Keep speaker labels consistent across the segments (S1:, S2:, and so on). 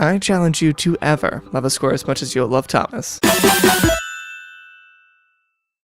S1: I challenge you to ever love a score as much as you'll love Thomas.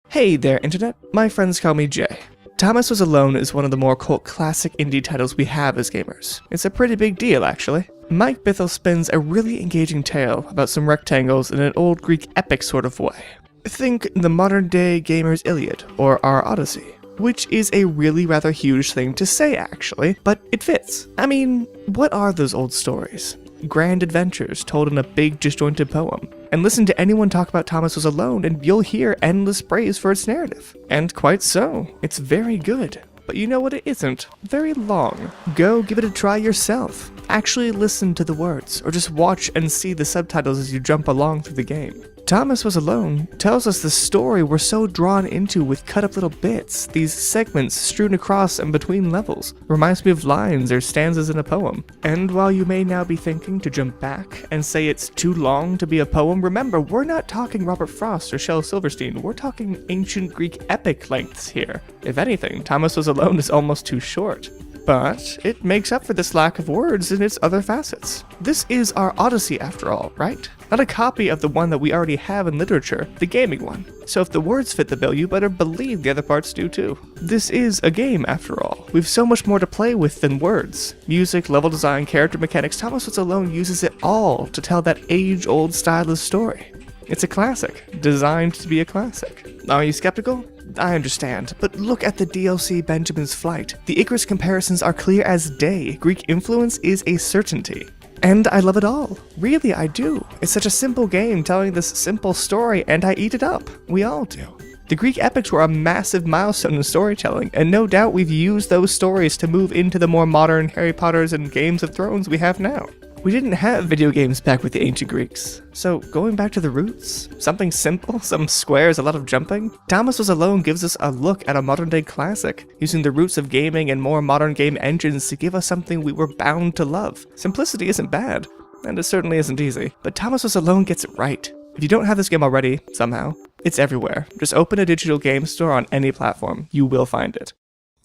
S1: Hey there, Internet. My friends call me Jay. Thomas Was Alone is one of the more cult classic indie titles we have as gamers. It's a pretty big deal, actually. Mike Bithell spins a really engaging tale about some rectangles in an old Greek epic sort of way. Think the modern-day gamer's Iliad, or our Odyssey. Which is a really rather huge thing to say, actually, but it fits. I mean, what are those old stories? Grand adventures told in a big disjointed poem. And listen to anyone talk about Thomas Was Alone and you'll hear endless praise for its narrative. And quite so, it's very good. But you know what it isn't? Very long. Go give it a try yourself. Actually listen to the words, or just watch and see the subtitles as you jump along through the game. Thomas Was Alone tells us the story we're so drawn into with cut-up little bits, these segments strewn across and between levels. Reminds me of lines or stanzas in a poem. And while you may now be thinking to jump back and say it's too long to be a poem, remember, we're not talking Robert Frost or Shel Silverstein, we're talking ancient Greek epic lengths here. If anything, Thomas Was Alone is almost too short. But it makes up for this lack of words in its other facets. This is our Odyssey after all, right? Not a copy of the one that we already have in literature, the gaming one. So if the words fit the bill, you better believe the other parts do too. This is a game after all. We've so much more to play with than words. Music, level design, character mechanics, Thomas Was Alone uses it all to tell that age-old stylus story. It's a classic, designed to be a classic. Are you skeptical? I understand, but look at the DLC Benjamin's Flight. The Icarus comparisons are clear as day. Greek influence is a certainty. And I love it all. Really, I do. It's such a simple game telling this simple story, and I eat it up. We all do. The Greek epics were a massive milestone in storytelling, and no doubt we've used those stories to move into the more modern Harry Potters and Games of Thrones we have now. We didn't have video games back with the ancient Greeks, so going back to the roots, something simple, some squares, a lot of jumping, Thomas Was Alone gives us a look at a modern-day classic, using the roots of gaming and more modern game engines to give us something we were bound to love. Simplicity isn't bad, and it certainly isn't easy, but Thomas Was Alone gets it right. If you don't have this game already, somehow, it's everywhere. Just open a digital game store on any platform, you will find it.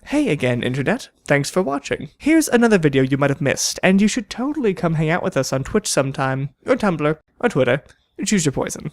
S1: Hey again, Internet. Thanks for watching. Here's another video you might have missed, and you should totally come hang out with us on Twitch sometime, or Tumblr, or Twitter. Choose your poison.